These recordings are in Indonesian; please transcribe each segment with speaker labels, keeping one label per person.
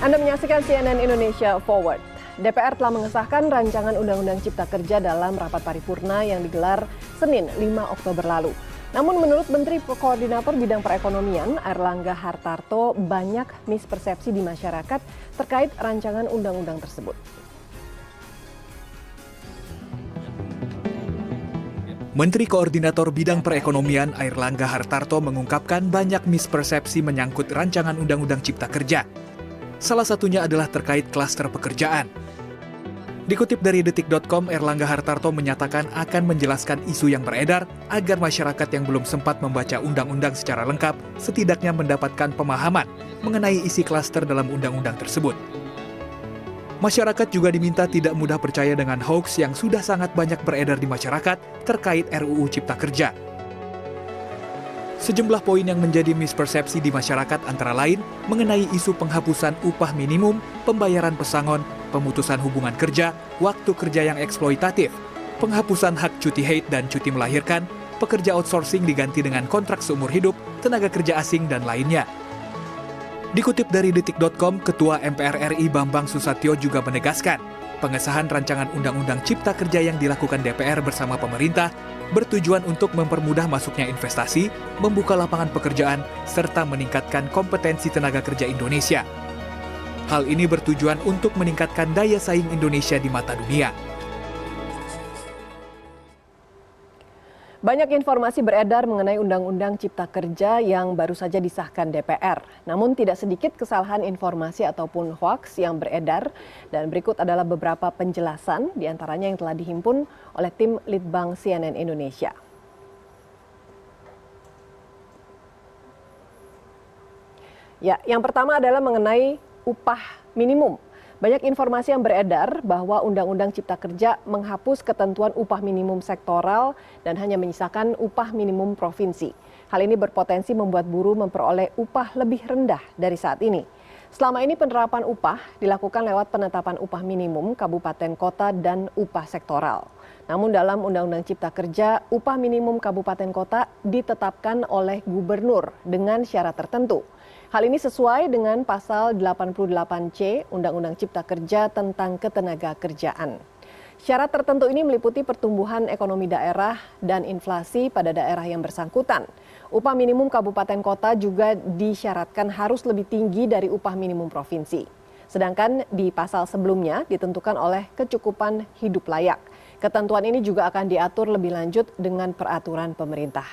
Speaker 1: Anda menyaksikan CNN Indonesia Forward. DPR telah mengesahkan rancangan Undang-Undang Cipta Kerja dalam rapat paripurna yang digelar Senin 5 Oktober lalu. Namun menurut Menteri Koordinator Bidang Perekonomian Airlangga Hartarto, banyak mispersepsi di masyarakat terkait rancangan undang-undang tersebut.
Speaker 2: Menteri Koordinator Bidang Perekonomian Airlangga Hartarto mengungkapkan banyak mispersepsi menyangkut rancangan Undang-Undang Cipta Kerja. Salah satunya adalah terkait klaster pekerjaan. Dikutip dari detik.com, Airlangga Hartarto menyatakan akan menjelaskan isu yang beredar agar masyarakat yang belum sempat membaca undang-undang secara lengkap setidaknya mendapatkan pemahaman mengenai isi klaster dalam undang-undang tersebut. Masyarakat juga diminta tidak mudah percaya dengan hoax yang sudah sangat banyak beredar di masyarakat terkait RUU Cipta Kerja. Sejumlah poin yang menjadi mispersepsi di masyarakat antara lain mengenai isu penghapusan upah minimum, pembayaran pesangon, pemutusan hubungan kerja, waktu kerja yang eksploitatif, penghapusan hak cuti haid dan cuti melahirkan, pekerja outsourcing diganti dengan kontrak seumur hidup, tenaga kerja asing, dan lainnya. Dikutip dari detik.com, Ketua MPR RI Bambang Susatyo juga menegaskan, pengesahan rancangan Undang-Undang Cipta Kerja yang dilakukan DPR bersama pemerintah bertujuan untuk mempermudah masuknya investasi, membuka lapangan pekerjaan, serta meningkatkan kompetensi tenaga kerja Indonesia. Hal ini bertujuan untuk meningkatkan daya saing Indonesia di mata dunia.
Speaker 1: Banyak informasi beredar mengenai Undang-Undang Cipta Kerja yang baru saja disahkan DPR. Namun tidak sedikit kesalahan informasi ataupun hoaks yang beredar. Dan berikut adalah beberapa penjelasan diantaranya yang telah dihimpun oleh tim Litbang CNN Indonesia. Ya, yang pertama adalah mengenai upah minimum. Banyak informasi yang beredar bahwa Undang-Undang Cipta Kerja menghapus ketentuan upah minimum sektoral dan hanya menyisakan upah minimum provinsi. Hal ini berpotensi membuat buruh memperoleh upah lebih rendah dari saat ini. Selama ini penerapan upah dilakukan lewat penetapan upah minimum kabupaten kota dan upah sektoral. Namun dalam Undang-Undang Cipta Kerja, upah minimum kabupaten kota ditetapkan oleh gubernur dengan syarat tertentu. Hal ini sesuai dengan pasal 88C Undang-Undang Cipta Kerja tentang ketenaga kerjaan. Syarat tertentu ini meliputi pertumbuhan ekonomi daerah dan inflasi pada daerah yang bersangkutan. Upah minimum kabupaten kota juga disyaratkan harus lebih tinggi dari upah minimum provinsi. Sedangkan di pasal sebelumnya ditentukan oleh kecukupan hidup layak. Ketentuan ini juga akan diatur lebih lanjut dengan peraturan pemerintah.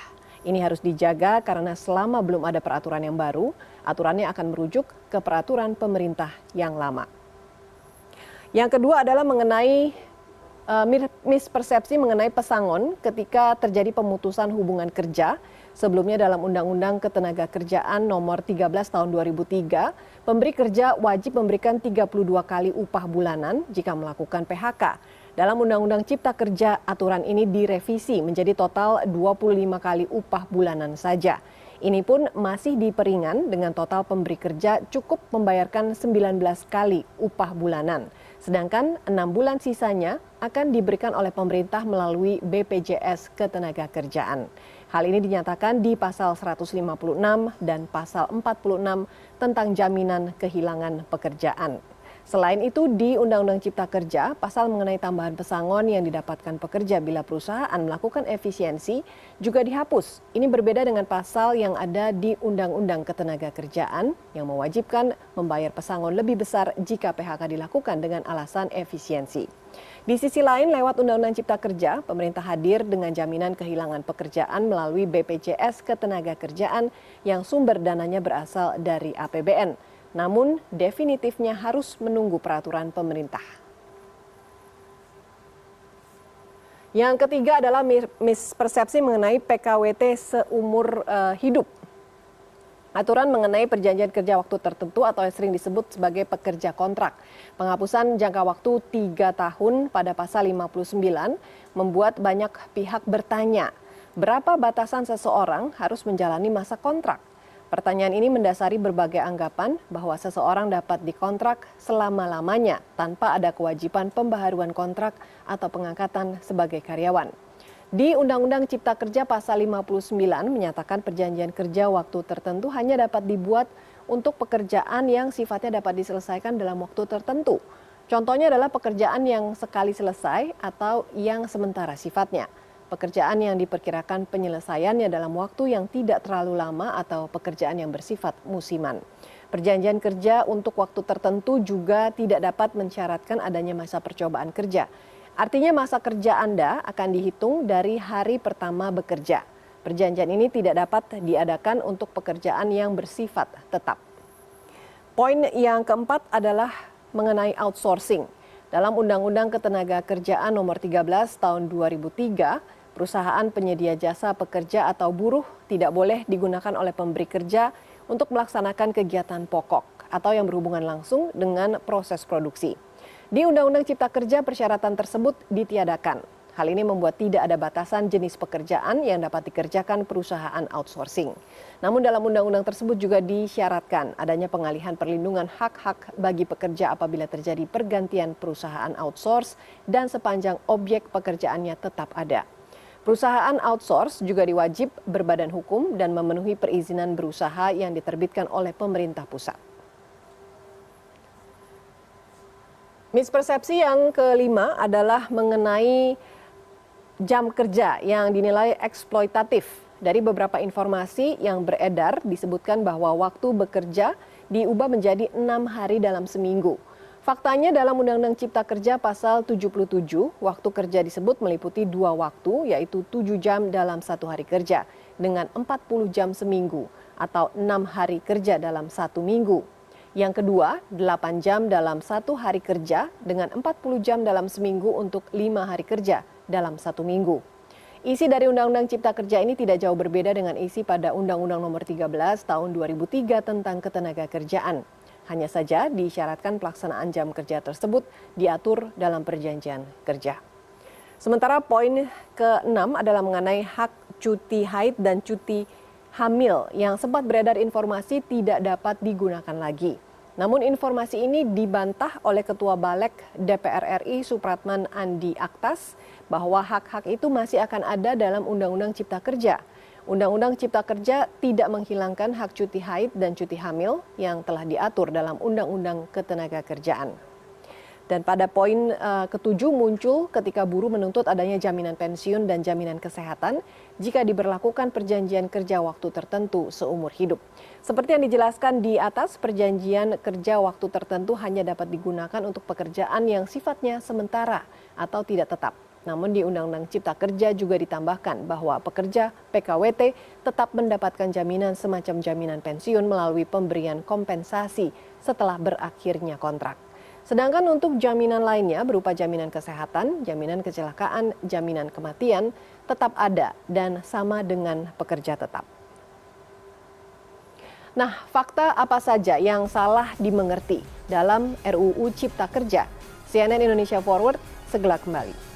Speaker 1: Ini harus dijaga karena selama belum ada peraturan yang baru, aturannya akan merujuk ke peraturan pemerintah yang lama. Yang kedua adalah mengenai mispersepsi mengenai pesangon ketika terjadi pemutusan hubungan kerja. Sebelumnya dalam Undang-Undang Ketenagakerjaan Nomor 13 Tahun 2003, pemberi kerja wajib memberikan 32 kali upah bulanan jika melakukan PHK. Dalam Undang-Undang Cipta Kerja, aturan ini direvisi menjadi total 25 kali upah bulanan saja. Ini pun masih diperingan dengan total pemberi kerja cukup membayarkan 19 kali upah bulanan. Sedangkan 6 bulan sisanya akan diberikan oleh pemerintah melalui BPJS Ketenagakerjaan. Hal ini dinyatakan di pasal 156 dan pasal 46 tentang jaminan kehilangan pekerjaan. Selain itu, di Undang-Undang Cipta Kerja, pasal mengenai tambahan pesangon yang didapatkan pekerja bila perusahaan melakukan efisiensi juga dihapus. Ini berbeda dengan pasal yang ada di Undang-Undang Ketenagakerjaan yang mewajibkan membayar pesangon lebih besar jika PHK dilakukan dengan alasan efisiensi. Di sisi lain, lewat Undang-Undang Cipta Kerja, pemerintah hadir dengan jaminan kehilangan pekerjaan melalui BPJS Ketenagakerjaan yang sumber dananya berasal dari APBN. Namun definitifnya harus menunggu peraturan pemerintah. Yang ketiga adalah mispersepsi mengenai PKWT seumur hidup. Aturan mengenai perjanjian kerja waktu tertentu atau yang sering disebut sebagai pekerja kontrak. Penghapusan jangka waktu 3 tahun pada pasal 59 membuat banyak pihak bertanya, berapa batasan seseorang harus menjalani masa kontrak? Pertanyaan ini mendasari berbagai anggapan bahwa seseorang dapat dikontrak selama-lamanya tanpa ada kewajiban pembaharuan kontrak atau pengangkatan sebagai karyawan. Di Undang-Undang Cipta Kerja pasal 59 menyatakan perjanjian kerja waktu tertentu hanya dapat dibuat untuk pekerjaan yang sifatnya dapat diselesaikan dalam waktu tertentu. Contohnya adalah pekerjaan yang sekali selesai atau yang sementara sifatnya. Pekerjaan yang diperkirakan penyelesaiannya dalam waktu yang tidak terlalu lama atau pekerjaan yang bersifat musiman. Perjanjian kerja untuk waktu tertentu juga tidak dapat mensyaratkan adanya masa percobaan kerja. Artinya masa kerja Anda akan dihitung dari hari pertama bekerja. Perjanjian ini tidak dapat diadakan untuk pekerjaan yang bersifat tetap. Poin yang keempat adalah mengenai outsourcing. Dalam Undang-Undang Ketenagakerjaan Nomor 13 Tahun 2003, perusahaan penyedia jasa pekerja atau buruh tidak boleh digunakan oleh pemberi kerja untuk melaksanakan kegiatan pokok atau yang berhubungan langsung dengan proses produksi. Di Undang-Undang Cipta Kerja, persyaratan tersebut ditiadakan. Hal ini membuat tidak ada batasan jenis pekerjaan yang dapat dikerjakan perusahaan outsourcing. Namun dalam undang-undang tersebut juga disyaratkan adanya pengalihan perlindungan hak-hak bagi pekerja apabila terjadi pergantian perusahaan outsource dan sepanjang objek pekerjaannya tetap ada. Perusahaan outsource juga diwajib berbadan hukum dan memenuhi perizinan berusaha yang diterbitkan oleh pemerintah pusat. Mispersepsi yang kelima adalah mengenai jam kerja yang dinilai eksploitatif. Dari beberapa informasi yang beredar disebutkan bahwa waktu bekerja diubah menjadi 6 hari dalam seminggu. Faktanya dalam Undang-Undang Cipta Kerja pasal 77, waktu kerja disebut meliputi 2 waktu, yaitu 7 jam dalam 1 hari kerja dengan 40 jam seminggu atau 6 hari kerja dalam 1 minggu. Yang kedua, 8 jam dalam 1 hari kerja dengan 40 jam dalam seminggu untuk 5 hari kerja dalam 1 minggu. Isi dari Undang-Undang Cipta Kerja ini tidak jauh berbeda dengan isi pada Undang-Undang Nomor 13 Tahun 2003 tentang Ketenagakerjaan. Hanya saja disyaratkan pelaksanaan jam kerja tersebut diatur dalam perjanjian kerja. Sementara poin ke-6 adalah mengenai hak cuti haid dan cuti hamil yang sempat beredar informasi tidak dapat digunakan lagi. Namun informasi ini dibantah oleh Ketua Balek DPR RI Supratman Andi Aktas bahwa hak-hak itu masih akan ada dalam Undang-Undang Cipta Kerja. Undang-Undang Cipta Kerja tidak menghilangkan hak cuti haid dan cuti hamil yang telah diatur dalam Undang-Undang Ketenagakerjaan. Dan pada poin ke-7 muncul ketika buruh menuntut adanya jaminan pensiun dan jaminan kesehatan jika diberlakukan perjanjian kerja waktu tertentu seumur hidup. Seperti yang dijelaskan di atas, perjanjian kerja waktu tertentu hanya dapat digunakan untuk pekerjaan yang sifatnya sementara atau tidak tetap. Namun di Undang-Undang Cipta Kerja juga ditambahkan bahwa pekerja PKWT tetap mendapatkan jaminan semacam jaminan pensiun melalui pemberian kompensasi setelah berakhirnya kontrak. Sedangkan untuk jaminan lainnya berupa jaminan kesehatan, jaminan kecelakaan, jaminan kematian tetap ada dan sama dengan pekerja tetap. Nah, fakta apa saja yang salah dimengerti dalam RUU Cipta Kerja? CNN Indonesia Forward segera kembali.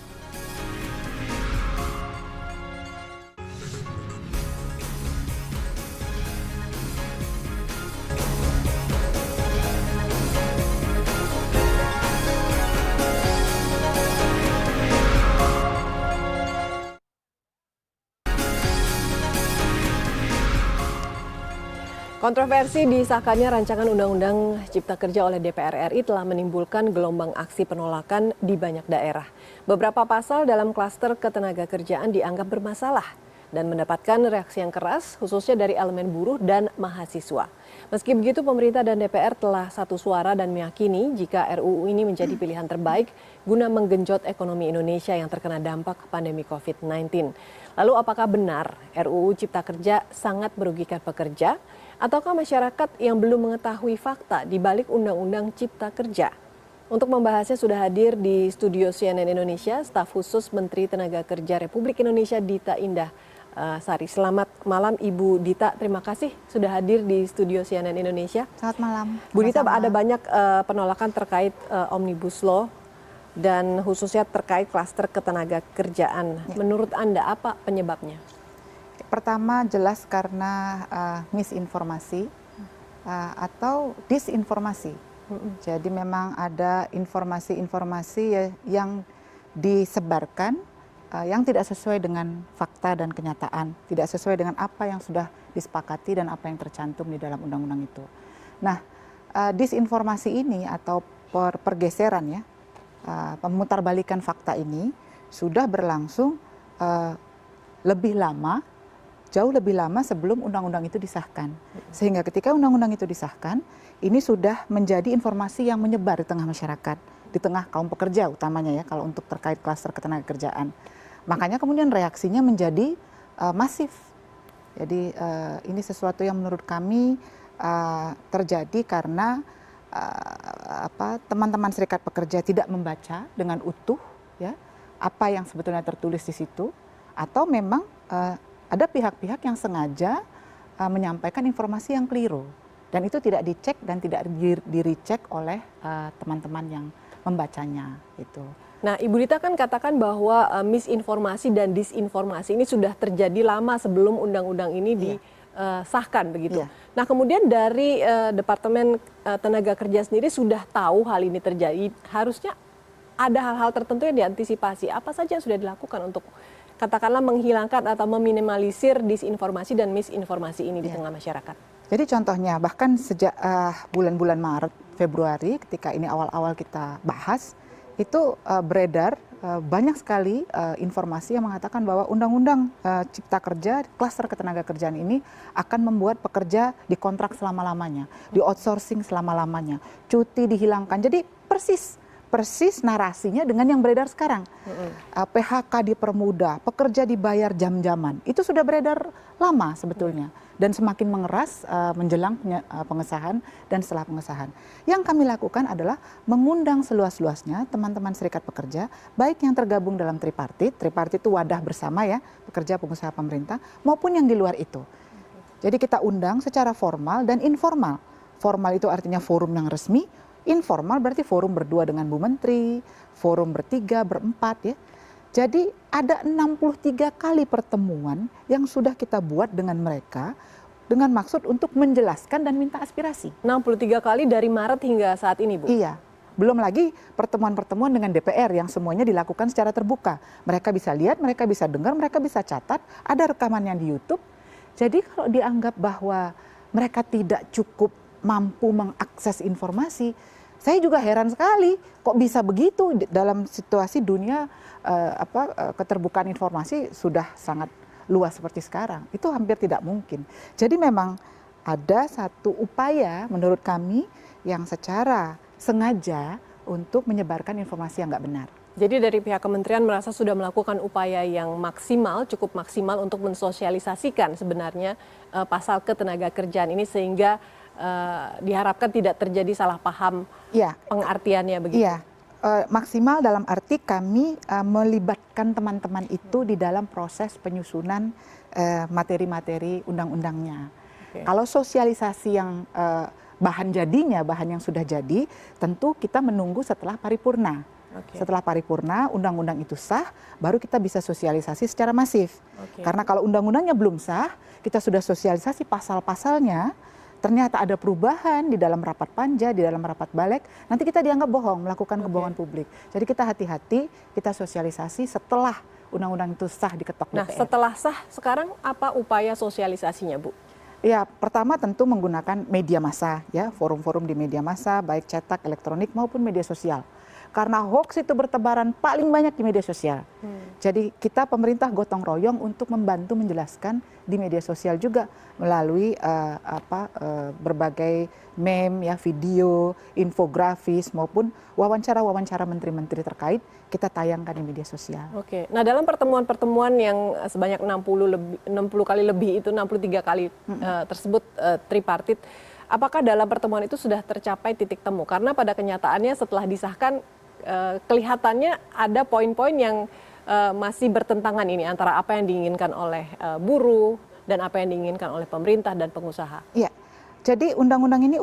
Speaker 1: Kontroversi disahkannya rancangan Undang-Undang Cipta Kerja oleh DPR RI telah menimbulkan gelombang aksi penolakan di banyak daerah. Beberapa pasal dalam klaster ketenagakerjaan dianggap bermasalah dan mendapatkan reaksi yang keras khususnya dari elemen buruh dan mahasiswa. Meski begitu, pemerintah dan DPR telah satu suara dan meyakini jika RUU ini menjadi pilihan terbaik guna menggenjot ekonomi Indonesia yang terkena dampak pandemi COVID-19. Lalu apakah benar RUU Cipta Kerja sangat merugikan pekerja? Ataukah masyarakat yang belum mengetahui fakta di balik Undang-Undang Cipta Kerja? Untuk membahasnya sudah hadir di studio CNN Indonesia, staf khusus Menteri Tenaga Kerja Republik Indonesia Dita Indah Sari. Selamat malam Ibu Dita, terima kasih sudah hadir di studio CNN Indonesia.
Speaker 3: Selamat malam.
Speaker 1: Bu Dita, ada banyak penolakan terkait Omnibus Law dan khususnya terkait klaster ketenaga kerjaan. Ya. Menurut Anda apa penyebabnya?
Speaker 3: Pertama jelas karena misinformasi atau disinformasi. Jadi memang ada informasi-informasi yang disebarkan yang tidak sesuai dengan fakta dan kenyataan, tidak sesuai dengan apa yang sudah disepakati dan apa yang tercantum di dalam undang-undang itu. Nah, disinformasi ini atau pergeseran ya, pemutarbalikan fakta ini sudah berlangsung lebih lama, jauh lebih lama sebelum undang-undang itu disahkan. Sehingga ketika undang-undang itu disahkan, ini sudah menjadi informasi yang menyebar di tengah masyarakat, di tengah kaum pekerja utamanya ya, kalau untuk terkait klaster ketenagakerjaan. Makanya kemudian reaksinya menjadi masif. Jadi ini sesuatu yang menurut kami terjadi karena teman-teman serikat pekerja tidak membaca dengan utuh ya apa yang sebetulnya tertulis di situ, atau memang ada pihak-pihak yang sengaja menyampaikan informasi yang keliru dan itu tidak dicek dan tidak di-recheck oleh teman-teman yang membacanya itu.
Speaker 1: Nah, Ibu Dita kan katakan bahwa misinformasi dan disinformasi ini sudah terjadi lama sebelum undang-undang ini disahkan begitu. Nah, kemudian dari Departemen Tenaga Kerja sendiri sudah tahu hal ini terjadi. Harusnya ada hal-hal tertentu yang diantisipasi. Apa saja yang sudah dilakukan untuk katakanlah menghilangkan atau meminimalisir disinformasi dan misinformasi ini di tengah masyarakat?
Speaker 3: Jadi contohnya bahkan sejak bulan-bulan Maret, Februari ketika ini awal-awal kita bahas, itu beredar banyak sekali informasi yang mengatakan bahwa Undang-Undang Cipta Kerja, klaster ketenagakerjaan ini akan membuat pekerja dikontrak selama-lamanya, di outsourcing selama-lamanya, cuti dihilangkan. Jadi persis narasinya dengan yang beredar sekarang. PHK dipermudah, pekerja dibayar jam-jaman. Itu sudah beredar lama sebetulnya. Dan semakin mengeras menjelang pengesahan dan setelah pengesahan. Yang kami lakukan adalah mengundang seluas-luasnya teman-teman serikat pekerja, baik yang tergabung dalam tripartit itu wadah bersama ya, pekerja, pengusaha, pemerintah, maupun yang di luar itu. Jadi kita undang secara formal dan informal. Formal itu artinya forum yang resmi, informal berarti forum berdua dengan Bu Menteri, forum bertiga, berempat ya. Jadi ada 63 kali pertemuan yang sudah kita buat dengan mereka dengan maksud untuk menjelaskan dan minta aspirasi.
Speaker 1: 63 kali dari Maret hingga saat ini, Bu?
Speaker 3: Iya. Belum lagi pertemuan-pertemuan dengan DPR yang semuanya dilakukan secara terbuka. Mereka bisa lihat, mereka bisa dengar, mereka bisa catat, ada rekamannya di YouTube. Jadi kalau dianggap bahwa mereka tidak cukup mampu mengakses informasi, saya juga heran sekali kok bisa begitu dalam situasi dunia keterbukaan informasi sudah sangat luas seperti sekarang. Itu hampir tidak mungkin. Jadi memang ada satu upaya menurut kami yang secara sengaja untuk menyebarkan informasi yang nggak benar.
Speaker 1: Jadi dari pihak kementerian merasa sudah melakukan upaya yang maksimal, cukup maksimal untuk mensosialisasikan sebenarnya pasal ketenagakerjaan ini sehingga diharapkan tidak terjadi salah paham pengartiannya begitu. Iya,
Speaker 3: maksimal dalam arti kami melibatkan teman-teman itu di dalam proses penyusunan materi-materi undang-undangnya. Kalau sosialisasi yang bahan jadinya, bahan yang sudah jadi, tentu kita menunggu setelah paripurna. Setelah paripurna, undang-undang itu sah, baru kita bisa sosialisasi secara masif. Karena kalau undang-undangnya belum sah, kita sudah sosialisasi pasal-pasalnya, ternyata ada perubahan di dalam rapat panja, di dalam rapat balik, nanti kita dianggap bohong, melakukan kebohongan publik. Jadi kita hati-hati, kita sosialisasi setelah undang-undang itu sah diketok DPR.
Speaker 1: Nah, setelah sah, sekarang apa upaya sosialisasinya, Bu?
Speaker 3: Ya, pertama tentu menggunakan media massa, ya, forum-forum di media massa, baik cetak, elektronik maupun media sosial. Karena hoax itu bertebaran paling banyak di media sosial. Jadi kita pemerintah gotong royong untuk membantu menjelaskan di media sosial juga melalui berbagai meme, ya, video, infografis maupun wawancara-wawancara menteri-menteri terkait kita tayangkan di media sosial.
Speaker 1: Oke. Nah, dalam pertemuan-pertemuan yang sebanyak 60 kali lebih itu 63 kali tersebut tripartit, apakah dalam pertemuan itu sudah tercapai titik temu? Karena pada kenyataannya setelah disahkan kelihatannya ada poin-poin yang masih bertentangan ini antara apa yang diinginkan oleh buruh dan apa yang diinginkan oleh pemerintah dan pengusaha.
Speaker 3: Iya, jadi undang-undang ini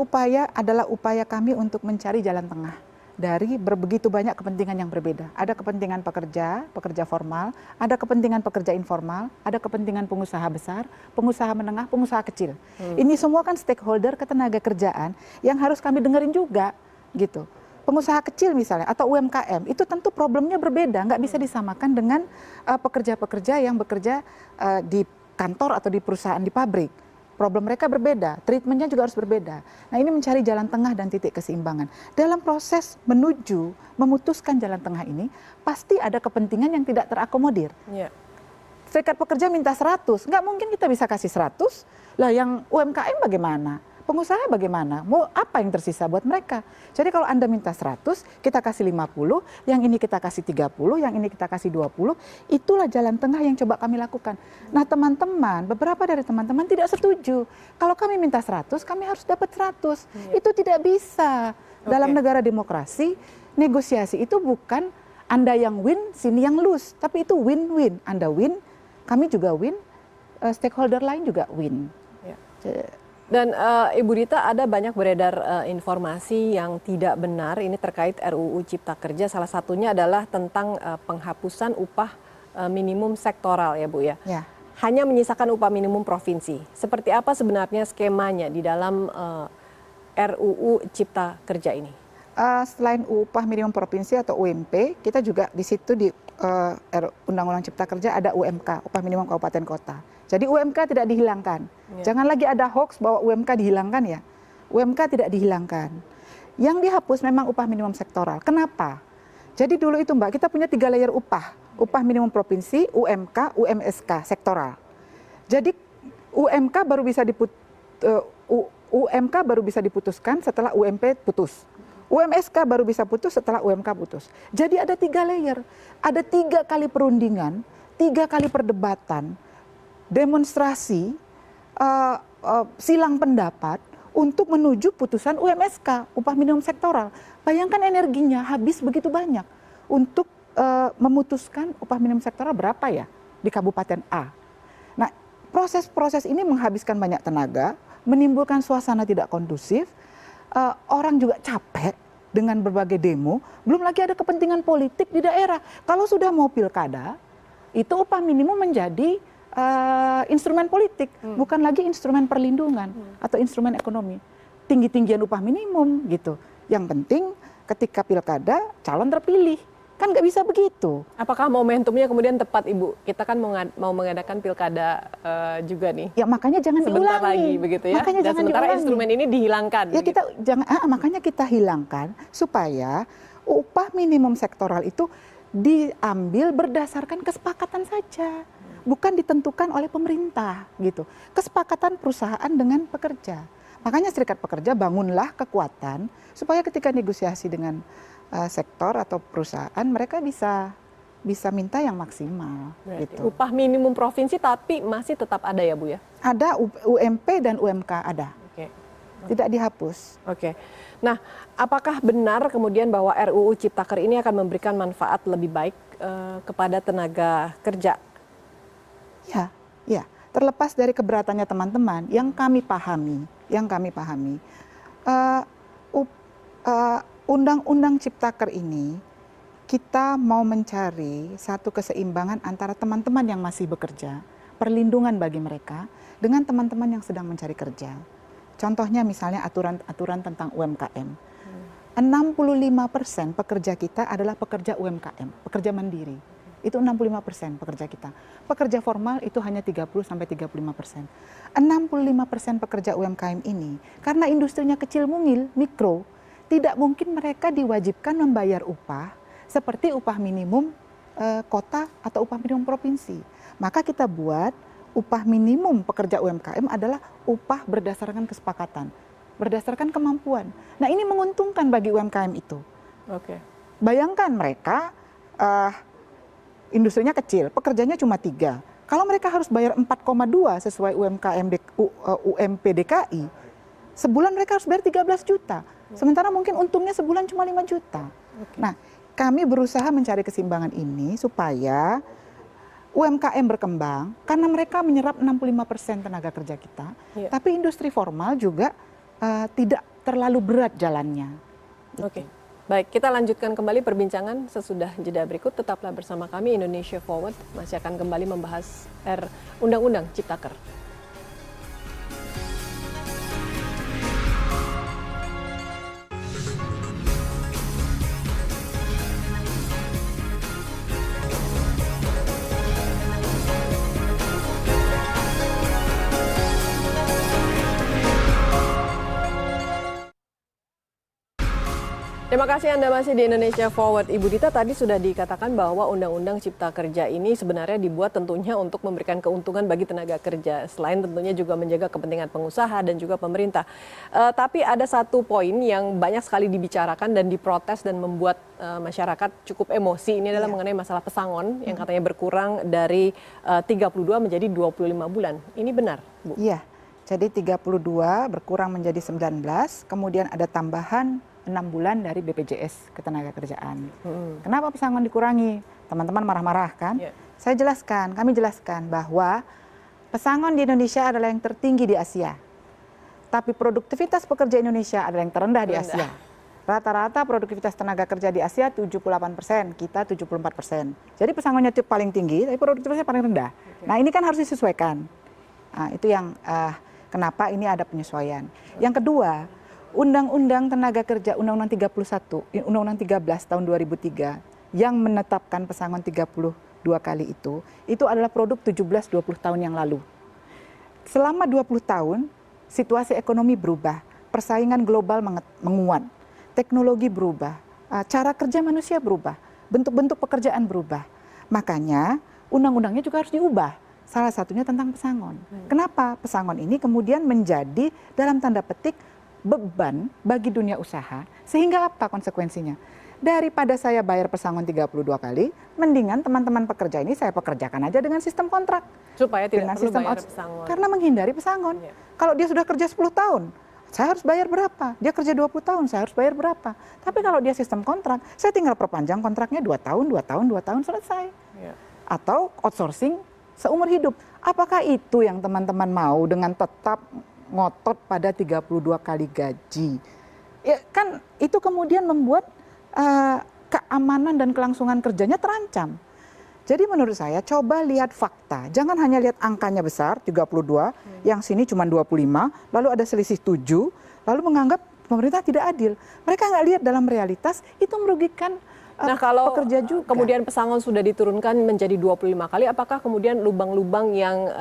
Speaker 3: adalah upaya kami untuk mencari jalan tengah dari begitu banyak kepentingan yang berbeda. Ada kepentingan pekerja formal, ada kepentingan pekerja informal, ada kepentingan pengusaha besar, pengusaha menengah, pengusaha kecil. Ini semua kan stakeholder ketenagakerjaan yang harus kami dengerin juga, gitu. Pengusaha kecil misalnya atau UMKM itu tentu problemnya berbeda, nggak bisa disamakan dengan pekerja-pekerja yang bekerja di kantor atau di perusahaan di pabrik. problem mereka berbeda, treatmentnya juga harus berbeda. Nah ini mencari jalan tengah dan titik keseimbangan. Dalam proses menuju memutuskan jalan tengah ini, pasti ada kepentingan yang tidak terakomodir.
Speaker 1: Ya.
Speaker 3: Serikat pekerja minta 100, nggak mungkin kita bisa kasih 100, lah yang UMKM bagaimana? Pengusaha bagaimana? Mau apa yang tersisa buat mereka? Jadi kalau Anda minta 100, kita kasih 50, yang ini kita kasih 30, yang ini kita kasih 20, itulah jalan tengah yang coba kami lakukan. Nah teman-teman, beberapa dari teman-teman tidak setuju. Kalau kami minta 100, kami harus dapat 100. Itu tidak bisa. Dalam negara demokrasi, negosiasi itu bukan Anda yang win, sini yang lose. Tapi itu win-win. Anda win, kami juga win, stakeholder lain juga win.
Speaker 1: Dan Ibu Dita, ada banyak beredar informasi yang tidak benar ini terkait RUU Cipta Kerja. Salah satunya adalah tentang penghapusan upah minimum sektoral ya Bu ya. Hanya menyisakan upah minimum provinsi. Seperti apa sebenarnya skemanya di dalam RUU Cipta Kerja ini?
Speaker 3: Selain upah minimum provinsi atau UMP, kita juga di situ di Undang-Undang Cipta Kerja ada UMK, upah minimum kabupaten kota. Jadi UMK tidak dihilangkan. Jangan lagi ada hoax bahwa UMK dihilangkan ya. UMK tidak dihilangkan. Yang dihapus memang upah minimum sektoral. Kenapa? Jadi dulu itu Mbak, kita punya 3 layer upah. Upah minimum provinsi, UMK, UMSK, sektoral. Jadi UMK baru bisa diputuskan setelah UMP putus. UMSK baru bisa putus setelah UMK putus. Jadi ada 3 layer. Ada 3 kali perundingan, 3 kali perdebatan, demonstrasi, silang pendapat untuk menuju putusan UMSK, upah minimum sektoral. Bayangkan energinya habis begitu banyak untuk memutuskan upah minimum sektoral berapa ya di Kabupaten A. Nah, proses-proses ini menghabiskan banyak tenaga, menimbulkan suasana tidak kondusif, orang juga capek dengan berbagai demo, belum lagi ada kepentingan politik di daerah. Kalau sudah mau pilkada, itu upah minimum menjadi instrumen politik, bukan lagi instrumen perlindungan atau instrumen ekonomi. Tinggi-tinggian upah minimum gitu. Yang penting ketika pilkada calon terpilih, kan nggak bisa begitu.
Speaker 1: Apakah momentumnya kemudian tepat Ibu? Kita kan mau mengadakan pilkada juga nih.
Speaker 3: Ya makanya jangan
Speaker 1: sebentar
Speaker 3: diulangi.
Speaker 1: lagi begitu ya.
Speaker 3: Makanya
Speaker 1: dan
Speaker 3: jangan
Speaker 1: sementara
Speaker 3: diulangi.
Speaker 1: Instrumen ini dihilangkan.
Speaker 3: Ya kita makanya kita hilangkan supaya upah minimum sektoral itu diambil berdasarkan kesepakatan saja, bukan ditentukan oleh pemerintah gitu. Kesepakatan perusahaan dengan pekerja. Makanya serikat pekerja bangunlah kekuatan supaya ketika negosiasi dengan sektor atau perusahaan mereka bisa minta yang maksimal. Gitu.
Speaker 1: Upah minimum provinsi tapi masih tetap ada ya Bu ya?
Speaker 3: Ada UMP dan UMK ada. Tidak dihapus.
Speaker 1: Nah, apakah benar kemudian bahwa RUU Ciptaker ini akan memberikan manfaat lebih baik kepada tenaga kerja?
Speaker 3: Ya. Terlepas dari keberatannya teman-teman, yang kami pahami, Undang-Undang Ciptaker ini kita mau mencari satu keseimbangan antara teman-teman yang masih bekerja, perlindungan bagi mereka, dengan teman-teman yang sedang mencari kerja. Contohnya misalnya aturan tentang UMKM. 65% pekerja kita adalah pekerja UMKM, pekerja mandiri. Itu 65% pekerja kita. Pekerja formal itu hanya 30-35%. 65% pekerja UMKM ini, karena industrinya kecil mungil, mikro, tidak mungkin mereka diwajibkan membayar upah seperti upah minimum kota atau upah minimum provinsi. Maka kita buat upah minimum pekerja UMKM adalah upah berdasarkan kesepakatan, berdasarkan kemampuan. Nah ini menguntungkan bagi UMKM itu. Bayangkan mereka industrinya kecil, pekerjanya cuma 3. Kalau mereka harus bayar 4,2 sesuai UMP DKI, sebulan mereka harus bayar 13 juta. Sementara mungkin untungnya sebulan cuma 5 juta. Nah, kami berusaha mencari keseimbangan ini supaya UMKM berkembang karena mereka menyerap 65% tenaga kerja kita. Tapi industri formal juga tidak terlalu berat jalannya.
Speaker 1: Baik, kita lanjutkan kembali perbincangan sesudah jeda berikut. Tetaplah bersama kami, Indonesia Forward masih akan kembali membahas Undang-Undang Ciptaker. Terima kasih Anda masih di Indonesia Forward. Ibu Dita, tadi sudah dikatakan bahwa Undang-Undang Cipta Kerja ini sebenarnya dibuat tentunya untuk memberikan keuntungan bagi tenaga kerja. Selain tentunya juga menjaga kepentingan pengusaha dan juga pemerintah. Tapi ada satu poin yang banyak sekali dibicarakan dan diprotes dan membuat masyarakat cukup emosi. Ini adalah mengenai masalah pesangon yang katanya berkurang dari 32 menjadi 25 bulan. Ini benar, Bu?
Speaker 3: Iya, jadi 32 berkurang menjadi 19, kemudian ada tambahan 6 bulan dari BPJS Ketenagakerjaan. Kenapa pesangon dikurangi? Teman-teman marah-marah kan? Saya jelaskan, kami jelaskan bahwa pesangon di Indonesia adalah yang tertinggi di Asia. Tapi produktivitas pekerja Indonesia adalah yang terendah di Asia. Rata-rata produktivitas tenaga kerja di Asia 78%, kita 74%. Jadi pesangonnya itu paling tinggi, tapi produktivitasnya paling rendah. Nah ini kan harus disesuaikan. Nah, itu yang kenapa ini ada penyesuaian. Yang kedua, Undang-Undang Tenaga Kerja Undang-Undang 31, Undang-Undang 13 tahun 2003 yang menetapkan pesangon 32 kali itu adalah produk 17-20 tahun yang lalu. Selama 20 tahun, situasi ekonomi berubah, persaingan global menguat, teknologi berubah, cara kerja manusia berubah, bentuk-bentuk pekerjaan berubah. Makanya undang-undangnya juga harus diubah. Salah satunya tentang pesangon. Kenapa pesangon ini kemudian menjadi dalam tanda petik beban bagi dunia usaha, sehingga apa konsekuensinya? Daripada saya bayar pesangon 32 kali, mendingan teman-teman pekerja ini saya pekerjakan aja dengan sistem kontrak.
Speaker 1: Supaya tidak
Speaker 3: dengan
Speaker 1: perlu
Speaker 3: sistem
Speaker 1: bayar pesangon.
Speaker 3: Karena menghindari pesangon. Kalau dia sudah kerja 10 tahun, saya harus bayar berapa? Dia kerja 20 tahun, saya harus bayar berapa? Tapi kalau dia sistem kontrak, saya tinggal perpanjang kontraknya 2 tahun, 2 tahun, 2 tahun, selesai. Atau outsourcing seumur hidup. Apakah itu yang teman-teman mau dengan tetap ngotot pada 32 kali gaji? Ya kan itu kemudian membuat keamanan dan kelangsungan kerjanya terancam. Jadi menurut saya coba lihat fakta. Jangan hanya lihat angkanya besar 32, yang sini cuma 25, lalu ada selisih 7, lalu menganggap pemerintah tidak adil. Mereka nggak lihat dalam realitas itu merugikan
Speaker 1: kalau
Speaker 3: pekerja juga.
Speaker 1: Kemudian pesangon sudah diturunkan menjadi 25 kali, apakah kemudian lubang-lubang yang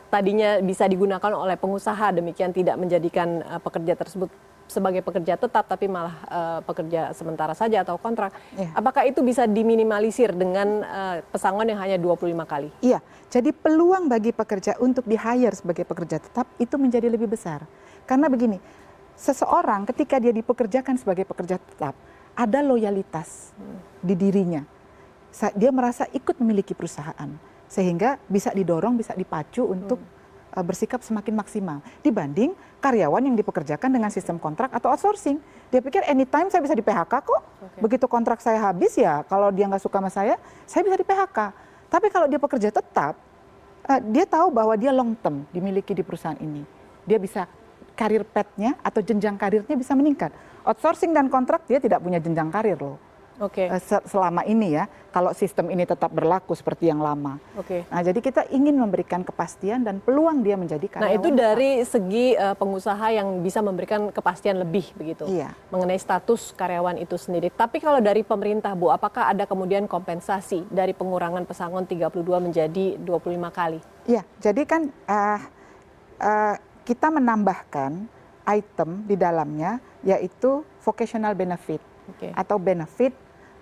Speaker 1: tadinya bisa digunakan oleh pengusaha demikian tidak menjadikan pekerja tersebut sebagai pekerja tetap tapi malah pekerja sementara saja atau kontrak, apakah itu bisa diminimalisir dengan pesangon yang hanya 25 kali? Iya,
Speaker 3: jadi peluang bagi pekerja untuk di-hire sebagai pekerja tetap itu menjadi lebih besar. Karena begini, seseorang ketika dia dipekerjakan sebagai pekerja tetap, ada loyalitas di dirinya. Dia merasa ikut memiliki perusahaan, sehingga bisa didorong, bisa dipacu untuk bersikap semakin maksimal dibanding karyawan yang dipekerjakan dengan sistem kontrak atau outsourcing. Dia pikir anytime saya bisa di PHK kok. Begitu kontrak saya habis ya, kalau dia nggak suka sama saya bisa di PHK. Tapi kalau dia pekerja tetap, dia tahu bahwa dia long term dimiliki di perusahaan ini. Dia bisa karir path-nya atau jenjang karirnya bisa meningkat. Outsourcing dan kontrak dia tidak punya jenjang karir loh. Selama ini ya, kalau sistem ini tetap berlaku seperti yang lama. Nah, jadi kita ingin memberikan kepastian dan peluang dia menjadi karyawan.
Speaker 1: Nah, itu dari segi pengusaha yang bisa memberikan kepastian lebih begitu mengenai status karyawan itu sendiri. Tapi kalau dari pemerintah, Bu, apakah ada kemudian kompensasi dari pengurangan pesangon 32 menjadi 25 kali?
Speaker 3: Iya, jadi kan kita menambahkan item di dalamnya yaitu vocational benefit atau benefit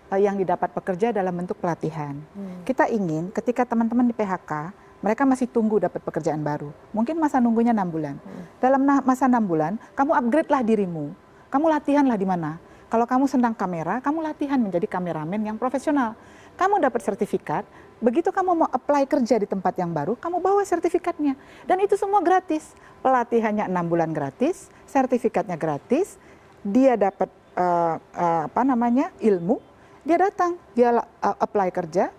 Speaker 3: yang didapat pekerja dalam bentuk pelatihan. Kita ingin ketika teman-teman di PHK, mereka masih tunggu dapat pekerjaan baru. Mungkin masa nunggunya 6 bulan. Dalam masa 6 bulan, kamu upgrade lah dirimu. Kamu latihan lah di mana. Kalau kamu senang kamera, kamu latihan menjadi kameramen yang profesional. Kamu dapat sertifikat, begitu kamu mau apply kerja di tempat yang baru, kamu bawa sertifikatnya. Dan itu semua gratis. Pelatihannya 6 bulan gratis, sertifikatnya gratis, dia dapat ilmu, dia datang, dia apply kerja,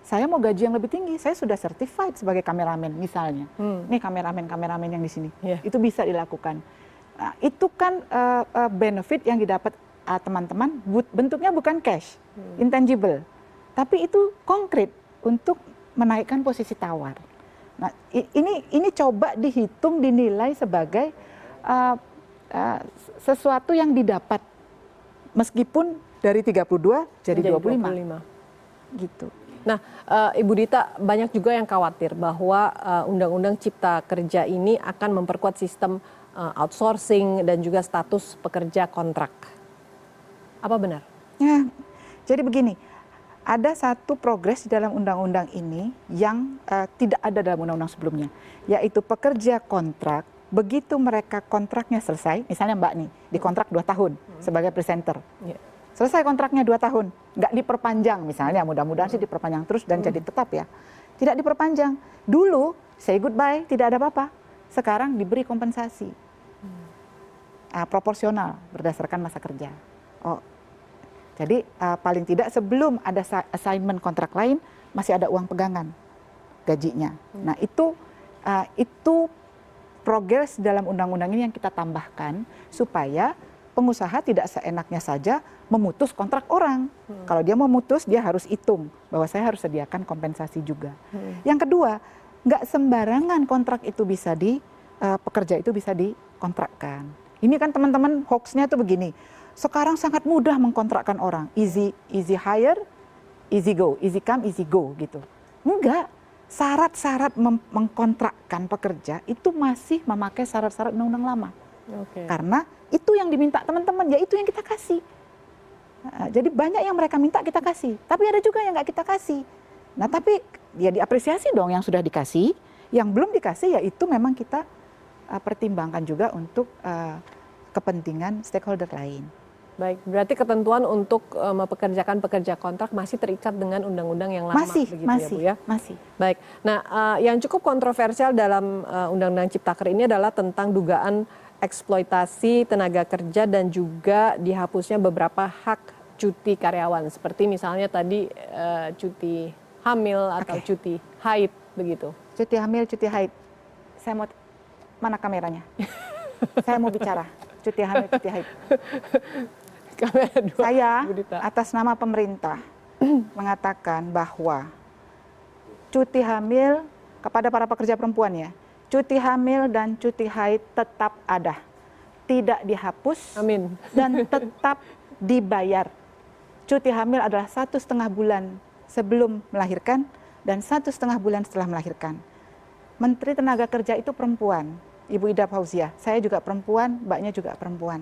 Speaker 3: saya mau gaji yang lebih tinggi, saya sudah certified sebagai kameramen misalnya. Nih kameramen yang di sini, itu bisa dilakukan. Nah, itu kan benefit yang didapat teman-teman, bentuknya bukan cash, intangible, tapi itu konkret untuk menaikkan posisi tawar. Nah, ini coba dihitung, dinilai sebagai sesuatu yang didapat meskipun dari 32 jadi 25. Gitu.
Speaker 1: Nah, Ibu Dita, banyak juga yang khawatir bahwa Undang-Undang Cipta Kerja ini akan memperkuat sistem outsourcing dan juga status pekerja kontrak. Apa benar?
Speaker 3: Ya, jadi begini, ada satu progres di dalam undang-undang ini yang tidak ada dalam undang-undang sebelumnya, yaitu pekerja kontrak, begitu mereka kontraknya selesai, misalnya Mbak nih, dikontrak 2 tahun sebagai presenter. Selesai kontraknya 2 tahun, nggak diperpanjang misalnya, mudah-mudahan sih diperpanjang terus dan jadi tetap ya. Tidak diperpanjang. Dulu, say goodbye, tidak ada apa-apa. Sekarang diberi kompensasi. Proporsional berdasarkan masa kerja. Jadi paling tidak sebelum ada assignment kontrak lain masih ada uang pegangan gajinya. Nah itu progres dalam undang-undang ini yang kita tambahkan supaya pengusaha tidak seenaknya saja memutus kontrak orang. Kalau dia memutus dia harus hitung bahwa saya harus sediakan kompensasi juga. Yang kedua, nggak sembarangan kontrak itu bisa pekerja itu bisa dikontrakkan. Ini kan teman-teman hoaxnya tuh begini. Sekarang sangat mudah mengkontrakkan orang, easy hire, easy go, easy come, easy go gitu. Enggak, syarat-syarat mengkontrakkan pekerja itu masih memakai syarat-syarat undang-undang lama. Karena itu yang diminta teman-teman, ya itu yang kita kasih. Jadi banyak yang mereka minta kita kasih, tapi ada juga yang nggak kita kasih. Nah tapi ya diapresiasi dong yang sudah dikasih, yang belum dikasih ya itu memang kita pertimbangkan juga untuk kepentingan stakeholder lain.
Speaker 1: Baik, berarti ketentuan untuk mempekerjakan pekerja kontrak masih terikat dengan undang-undang yang lama, begitu ya Bu ya?
Speaker 3: Masih.
Speaker 1: Baik, nah yang cukup kontroversial dalam Undang-Undang Ciptaker ini adalah tentang dugaan eksploitasi tenaga kerja dan juga dihapusnya beberapa hak cuti karyawan, seperti misalnya tadi cuti hamil atau cuti haid, begitu.
Speaker 3: Cuti hamil, cuti haid. Saya mau, mana kameranya? Saya mau bicara, cuti hamil, cuti haid. Saya atas nama pemerintah mengatakan bahwa cuti hamil kepada para pekerja perempuan ya, cuti hamil dan cuti haid tetap ada, tidak dihapus.
Speaker 1: Amin.
Speaker 3: Dan tetap dibayar. Cuti hamil adalah 1,5 bulan sebelum melahirkan dan 1,5 bulan setelah melahirkan. Menteri Tenaga Kerja itu perempuan, Ibu Ida Fauziah. Saya juga perempuan, Mbaknya juga perempuan.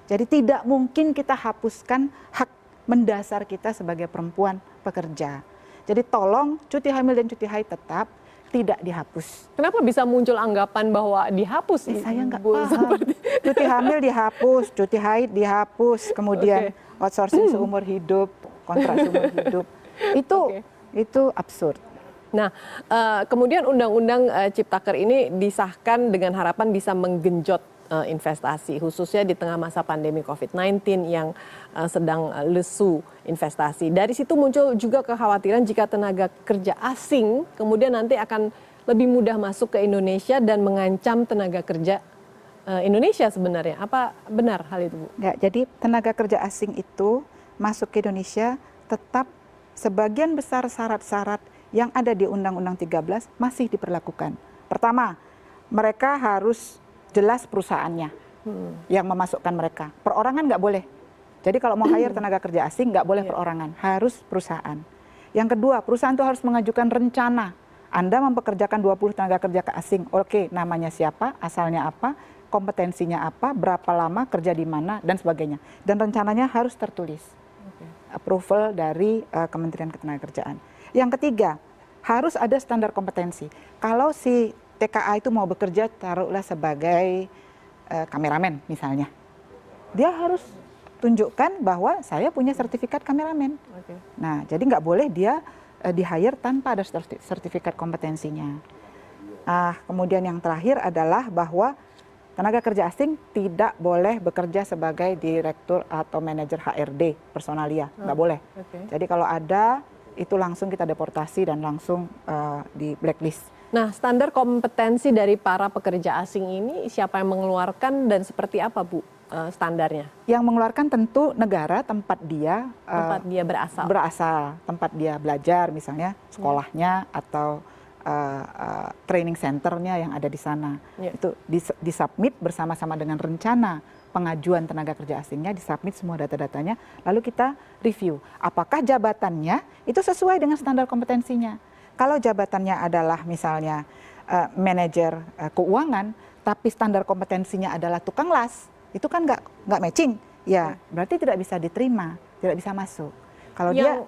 Speaker 3: Jadi tidak mungkin kita hapuskan hak mendasar kita sebagai perempuan pekerja. Jadi tolong cuti hamil dan cuti haid tetap tidak dihapus.
Speaker 1: Kenapa bisa muncul anggapan bahwa dihapus?
Speaker 3: Saya nggak paham. Cuti hamil dihapus, cuti haid dihapus, kemudian outsourcing seumur hidup, kontrak seumur hidup. Itu absurd.
Speaker 1: Nah, kemudian Undang-Undang Ciptaker ini disahkan dengan harapan bisa menggenjot investasi, khususnya di tengah masa pandemi COVID-19 yang sedang lesu investasi. Dari situ muncul juga kekhawatiran jika tenaga kerja asing kemudian nanti akan lebih mudah masuk ke Indonesia dan mengancam tenaga kerja Indonesia sebenarnya. Apa benar hal itu, Bu?
Speaker 3: Ya, jadi tenaga kerja asing itu masuk ke Indonesia tetap sebagian besar syarat-syarat yang ada di Undang-Undang 13 masih diperlakukan. Pertama, mereka harus jelas perusahaannya yang memasukkan mereka. Perorangan nggak boleh. Jadi kalau mau hire tenaga kerja asing nggak boleh perorangan, harus perusahaan. Yang kedua, perusahaan itu harus mengajukan rencana. Anda mempekerjakan 20 tenaga kerja ke asing. Oke, namanya siapa, asalnya apa, kompetensinya apa, berapa lama, kerja di mana, dan sebagainya. Dan rencananya harus tertulis. Approval dari Kementerian Ketenagakerjaan. Yang ketiga, harus ada standar kompetensi. Kalau si TKA itu mau bekerja taruhlah sebagai kameramen misalnya. Dia harus tunjukkan bahwa saya punya sertifikat kameramen. Nah, jadi nggak boleh dia di-hire tanpa ada sertifikat kompetensinya. Kemudian yang terakhir adalah bahwa tenaga kerja asing tidak boleh bekerja sebagai direktur atau manajer HRD personalia, nggak boleh. Jadi kalau ada, itu langsung kita deportasi dan langsung di blacklist.
Speaker 1: Nah, standar kompetensi dari para pekerja asing ini siapa yang mengeluarkan dan seperti apa, Bu, standarnya?
Speaker 3: Yang mengeluarkan tentu negara tempat dia
Speaker 1: berasal,
Speaker 3: tempat dia belajar misalnya, sekolahnya atau training centernya yang ada di sana. Itu disubmit bersama-sama dengan rencana pengajuan tenaga kerja asingnya, disubmit semua data-datanya, lalu kita review apakah jabatannya itu sesuai dengan standar kompetensinya. Kalau jabatannya adalah misalnya manajer keuangan, tapi standar kompetensinya adalah tukang las, itu kan nggak matching. ya berarti tidak bisa diterima, tidak bisa masuk. Kalau dia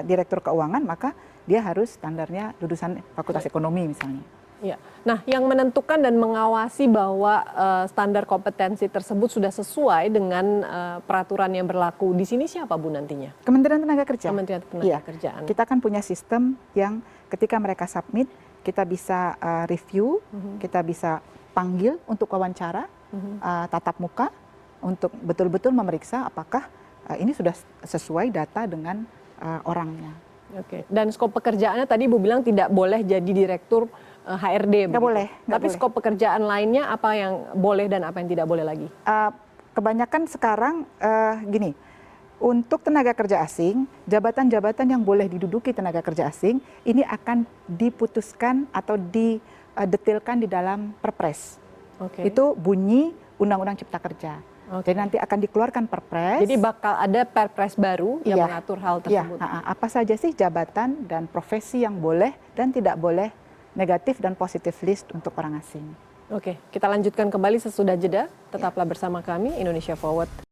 Speaker 3: direktur keuangan, maka dia harus standarnya lulusan Fakultas Ekonomi misalnya.
Speaker 1: Ya. Nah, yang menentukan dan mengawasi bahwa standar kompetensi tersebut sudah sesuai dengan peraturan yang berlaku di sini siapa Bu nantinya?
Speaker 3: Kementerian Tenaga Kerja.
Speaker 1: Kementerian Tenaga Kerjaan.
Speaker 3: Kita kan punya sistem yang ketika mereka submit, kita bisa review, kita bisa panggil untuk wawancara, tatap muka, untuk betul-betul memeriksa apakah ini sudah sesuai data dengan orangnya.
Speaker 1: Oke. Dan skop pekerjaannya tadi Bu bilang tidak boleh jadi direktur HRD.
Speaker 3: Nggak boleh.
Speaker 1: Tapi
Speaker 3: boleh.
Speaker 1: skop pekerjaan lainnya apa yang boleh dan apa yang tidak boleh lagi?
Speaker 3: Kebanyakan sekarang gini, untuk tenaga kerja asing, jabatan-jabatan yang boleh diduduki tenaga kerja asing ini akan diputuskan atau didetailkan di dalam Perpres. Itu bunyi Undang-Undang Cipta Kerja. Jadi nanti akan dikeluarkan Perpres.
Speaker 1: Jadi bakal ada Perpres baru yang mengatur hal tersebut.
Speaker 3: Apa saja sih jabatan dan profesi yang boleh dan tidak boleh, negatif dan positif list untuk orang asing.
Speaker 1: Oke, kita lanjutkan kembali sesudah jeda. Tetaplah bersama kami Indonesia Forward.